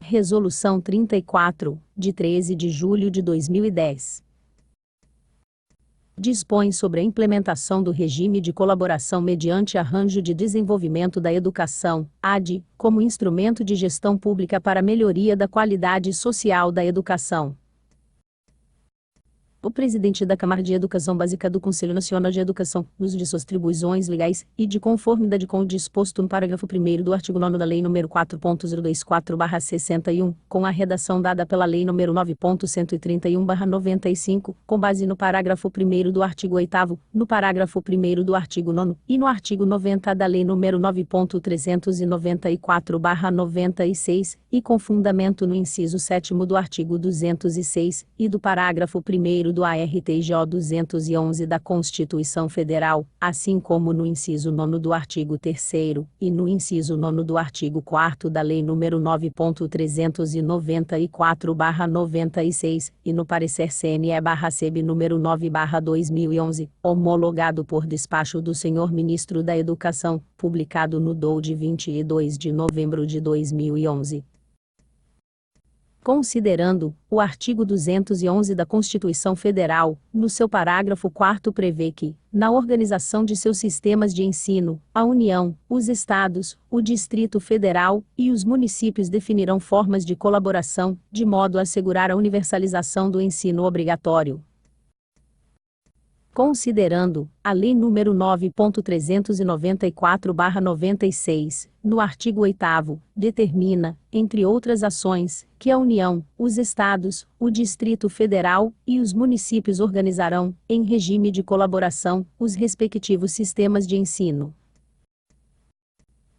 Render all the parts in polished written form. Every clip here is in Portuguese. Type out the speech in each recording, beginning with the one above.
Resolução 34, de 13 de julho de 2010. Dispõe sobre a implementação do regime de colaboração mediante arranjo de desenvolvimento da educação, AD, como instrumento de gestão pública para a melhoria da qualidade social da educação. O presidente da Câmara de Educação Básica do Conselho Nacional de Educação, no uso de suas atribuições legais e de conformidade com o disposto no parágrafo 1º do artigo 9º da Lei nº 4.024/61, com a redação dada pela Lei nº 9.131/95, com base no parágrafo 1º do artigo 8º, no parágrafo 1º do artigo 9º e no artigo 90 da Lei nº 9.394/96, e com fundamento no inciso 7º do artigo 206 e do parágrafo 1º do ARTJ 211 da Constituição Federal, assim como no inciso 9º do artigo 3º e no inciso 9º do artigo 4º da Lei nº 9.394/96, e no parecer CNE/CEB número 9/2011, homologado por despacho do senhor Ministro da Educação, publicado no DOU de 22 de novembro de 2011. Considerando, o artigo 211 da Constituição Federal, no seu parágrafo 4º prevê que, na organização de seus sistemas de ensino, a União, os Estados, o Distrito Federal e os municípios definirão formas de colaboração, de modo a assegurar a universalização do ensino obrigatório. Considerando, a Lei nº 9.394/96, no artigo 8º, determina, entre outras ações, que a União, os Estados, o Distrito Federal e os municípios organizarão, em regime de colaboração, os respectivos sistemas de ensino.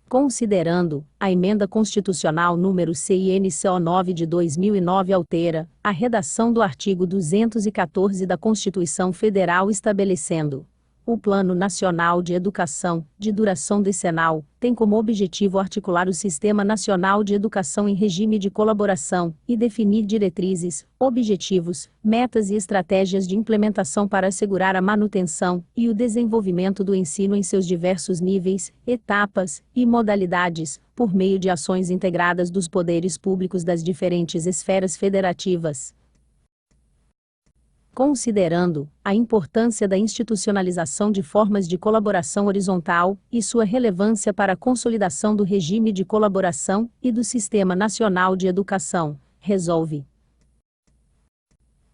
Considerando, a Emenda Constitucional número CINCO 9 de 2009 altera a redação do artigo 214 da Constituição Federal estabelecendo: o Plano Nacional de Educação, de duração decenal, tem como objetivo articular o Sistema Nacional de Educação em regime de colaboração e definir diretrizes, objetivos, metas e estratégias de implementação para assegurar a manutenção e o desenvolvimento do ensino em seus diversos níveis, etapas e modalidades, por meio de ações integradas dos poderes públicos das diferentes esferas federativas. Considerando a importância da institucionalização de formas de colaboração horizontal e sua relevância para a consolidação do regime de colaboração e do Sistema Nacional de Educação, resolve.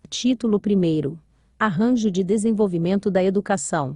Título 1º. Arranjo de Desenvolvimento da Educação.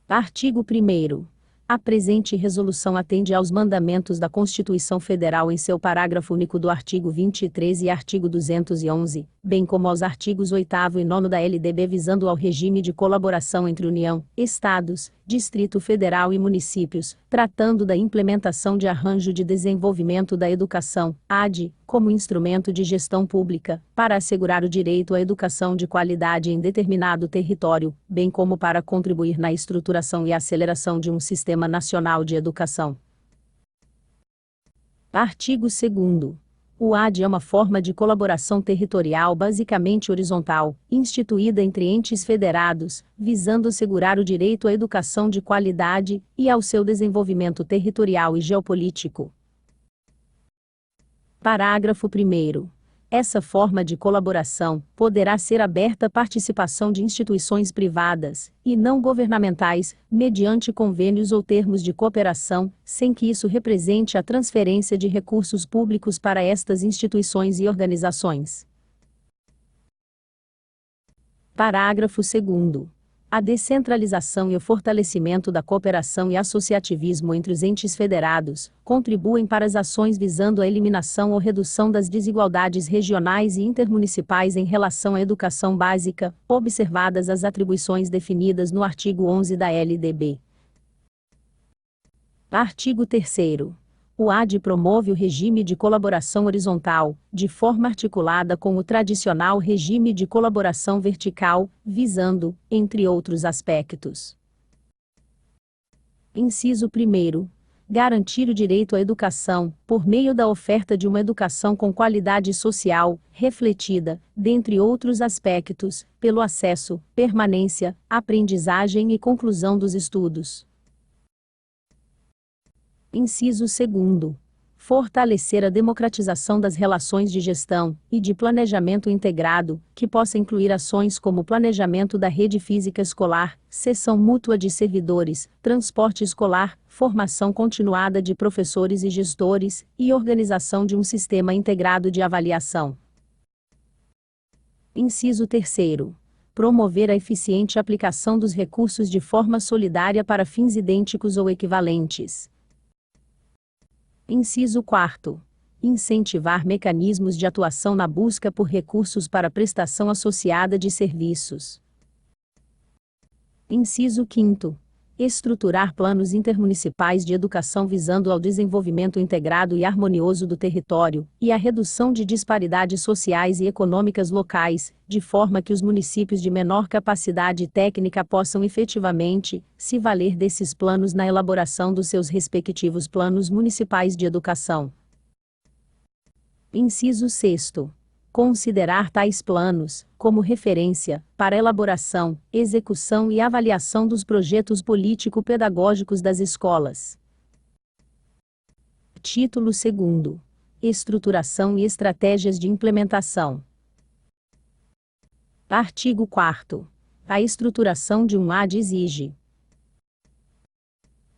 Artigo 1º. A presente resolução atende aos mandamentos da Constituição Federal em seu parágrafo único do artigo 23 e artigo 211, bem como aos artigos 8º e 9º da LDB visando ao regime de colaboração entre União, Estados, Distrito Federal e municípios, tratando da implementação de arranjo de desenvolvimento da educação, AD, como instrumento de gestão pública, para assegurar o direito à educação de qualidade em determinado território, bem como para contribuir na estruturação e aceleração de um sistema nacional de educação. Artigo 2º. O AD é uma forma de colaboração territorial basicamente horizontal, instituída entre entes federados, visando assegurar o direito à educação de qualidade e ao seu desenvolvimento territorial e geopolítico. Parágrafo 1º. Essa forma de colaboração poderá ser aberta à participação de instituições privadas e não governamentais, mediante convênios ou termos de cooperação, sem que isso represente a transferência de recursos públicos para estas instituições e organizações. Parágrafo 2º. A descentralização e o fortalecimento da cooperação e associativismo entre os entes federados contribuem para as ações visando a eliminação ou redução das desigualdades regionais e intermunicipais em relação à educação básica, observadas as atribuições definidas no artigo 11 da LDB. Artigo 3º. O AD promove o regime de colaboração horizontal, de forma articulada com o tradicional regime de colaboração vertical, visando, entre outros aspectos. Inciso 1º. Garantir o direito à educação, por meio da oferta de uma educação com qualidade social, refletida, dentre outros aspectos, pelo acesso, permanência, aprendizagem e conclusão dos estudos. Inciso 2º. fortalecer a democratização das relações de gestão e de planejamento integrado, que possa incluir ações como planejamento da rede física escolar, cessão mútua de servidores, transporte escolar, formação continuada de professores e gestores, e organização de um sistema integrado de avaliação. Inciso 3º. Promover a eficiente aplicação dos recursos de forma solidária para fins idênticos ou equivalentes. Inciso 4º. Incentivar mecanismos de atuação na busca por recursos para prestação associada de serviços. Inciso 5º. Estruturar planos intermunicipais de educação visando ao desenvolvimento integrado e harmonioso do território, e à redução de disparidades sociais e econômicas locais, de forma que os municípios de menor capacidade técnica possam efetivamente se valer desses planos na elaboração dos seus respectivos planos municipais de educação. Inciso 6º. Considerar tais planos como referência para elaboração, execução e avaliação dos projetos político-pedagógicos das escolas. Título 2º. Estruturação e estratégias de implementação. Artigo 4º. A estruturação de um AD exige: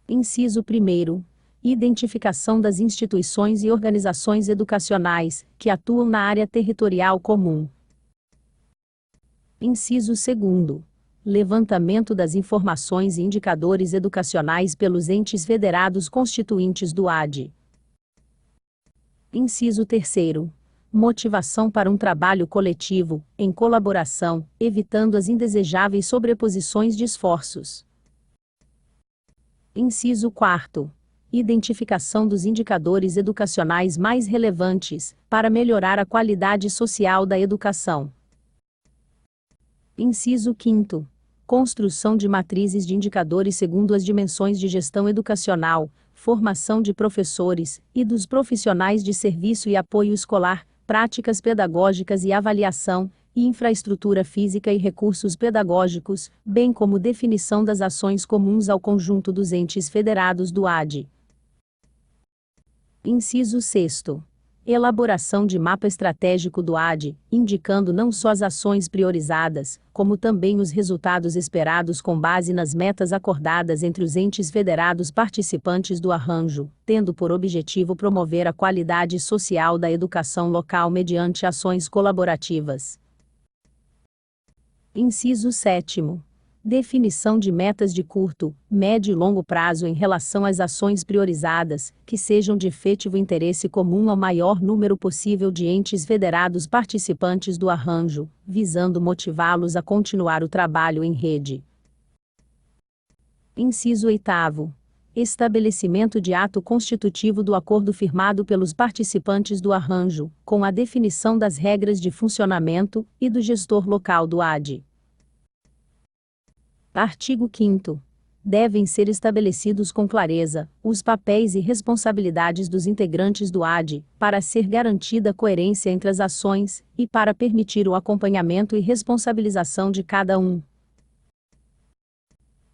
Inciso 1º. Identificação das instituições e organizações educacionais que atuam na área territorial comum. Inciso 2º. Levantamento das informações e indicadores educacionais pelos entes federados constituintes do AD. Inciso 3º. Motivação para um trabalho coletivo, em colaboração, evitando as indesejáveis sobreposições de esforços. Inciso 4º. Identificação dos indicadores educacionais mais relevantes, para melhorar a qualidade social da educação. Inciso 5º. Construção de matrizes de indicadores segundo as dimensões de gestão educacional, formação de professores e dos profissionais de serviço e apoio escolar, práticas pedagógicas e avaliação, e infraestrutura física e recursos pedagógicos, bem como definição das ações comuns ao conjunto dos entes federados do AD. Inciso 6º. Elaboração de mapa estratégico do AD, indicando não só as ações priorizadas, como também os resultados esperados com base nas metas acordadas entre os entes federados participantes do arranjo, tendo por objetivo promover a qualidade social da educação local mediante ações colaborativas. Inciso 7º. Definição de metas de curto, médio e longo prazo em relação às ações priorizadas, que sejam de efetivo interesse comum ao maior número possível de entes federados participantes do arranjo, visando motivá-los a continuar o trabalho em rede. Inciso 8º. Estabelecimento de ato constitutivo do acordo firmado pelos participantes do arranjo, com a definição das regras de funcionamento e do gestor local do AD. Artigo 5º. Devem ser estabelecidos com clareza os papéis e responsabilidades dos integrantes do AD, para ser garantida a coerência entre as ações, e para permitir o acompanhamento e responsabilização de cada um.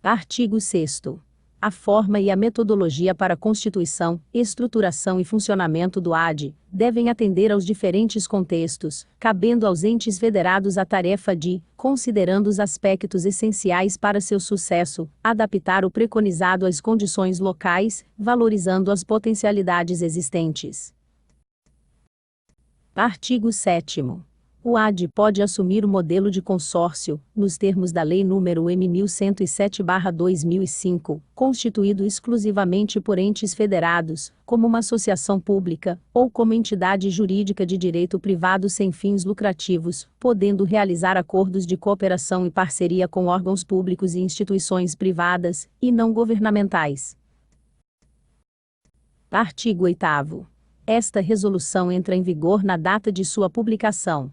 Artigo 6º. A forma e a metodologia para a constituição, estruturação e funcionamento do AD devem atender aos diferentes contextos, cabendo aos entes federados a tarefa de, considerando os aspectos essenciais para seu sucesso, adaptar o preconizado às condições locais, valorizando as potencialidades existentes. Artigo 7º. O AD pode assumir o modelo de consórcio, nos termos da Lei nº M. 1107/2005, constituído exclusivamente por entes federados, como uma associação pública, ou como entidade jurídica de direito privado sem fins lucrativos, podendo realizar acordos de cooperação e parceria com órgãos públicos e instituições privadas, e não governamentais. Artigo 8º. Esta resolução entra em vigor na data de sua publicação.